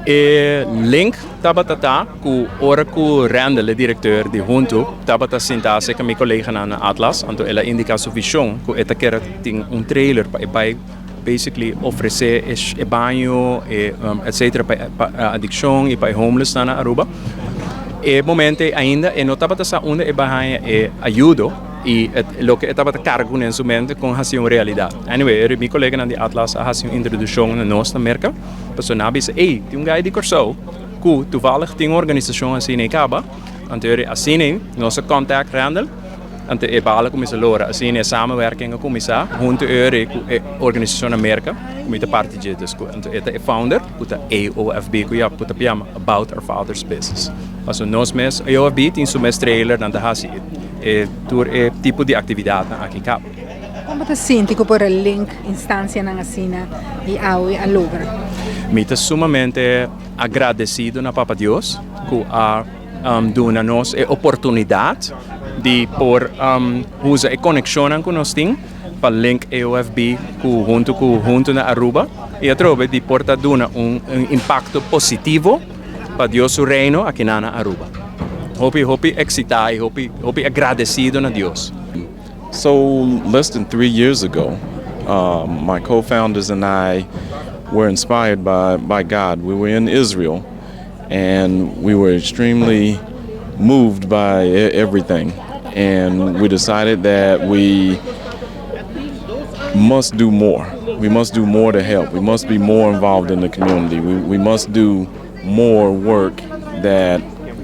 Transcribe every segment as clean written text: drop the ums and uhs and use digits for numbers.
Link tabatata ku ora ku randele directeur di junto tabata sintase kami collega na Atlas anto ela indica sufficient ku etakera ting un trailer pa ebai basically oferecer e banho etc pa addiction e pa homeless na Aruba e momente ainda e notaba sa una e bahaya e ayudo e lo que estaba cargo nesse momento com uma realidade. Anyway, meu colega na de Atlas faz uma introdução na nossa merca. Passou na bis, tem guy de corso, que toevallig tem organisação assim em Caba, anterior assim nossa contact handle, ante e bala como se lora assim samenwerking com misa, junto organisação na merca, com a parte de disco, ante é founder, puta AOFB que já puta piama about our father's business. Passou nós mes AOFB tem seu trailer na da hasi tur tipo de atividade aqui em Cabo. Como te sente por o link instância na assina e ao e logra? Me estou sumamente agradecido na Papa Deus que a dona nos a oportunidade de por usar a conexão com nós tem para link AOFB junto na Aruba e a trobe de porta dona impacto positivo para Deus o reino aqui na Aruba. Hope excitado, hope agradecido na Deus. So less than 3 years ago, my co-founders and I were inspired by God. We were in Israel and we were extremely moved by everything. And we decided that we must do more. We must do more to help. We must be more involved in the community. We must do more work that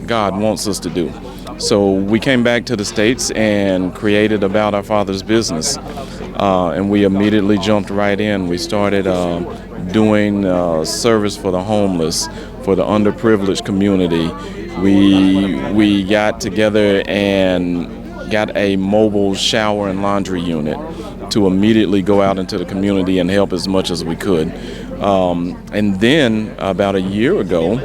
God wants us to do. So we came back to the States and created About Our Father's Business. And we immediately jumped right in. We started doing service for the homeless, for the underprivileged community. We got together and got a mobile shower and laundry unit to immediately go out into the community and help as much as we could. And then about a year ago,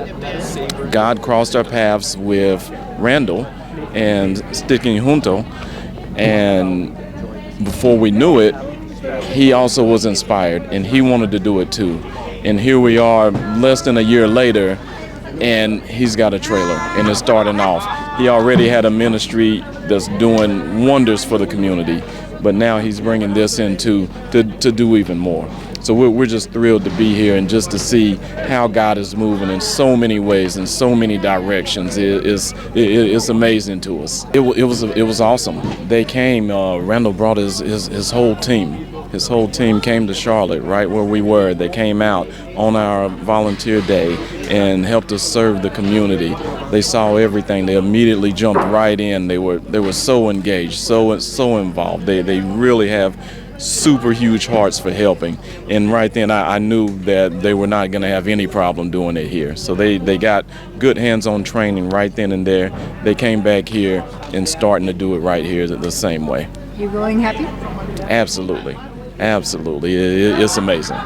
God crossed our paths with Randall and Sticking Junto, and before we knew it, he also was inspired and he wanted to do it too. And here we are less than a year later, and he's got a trailer and it's starting off. He already had a ministry that's doing wonders for the community, but now he's bringing this in to do even more. So we're just thrilled to be here and just to see how God is moving in so many ways, in so many directions. It's amazing to us. It was awesome. They came. Randall brought his whole team. His whole team came to Charlotte, right where we were. They came out on our volunteer day and helped us serve the community. They saw everything. They immediately jumped right in. They were so engaged, so involved. They really have super huge hearts for helping, and right then I knew that they were not going to have any problem doing it here. So they got good hands-on training right then and there. They came back here and starting to do it right here the same way. You going happy? Absolutely. It's amazing.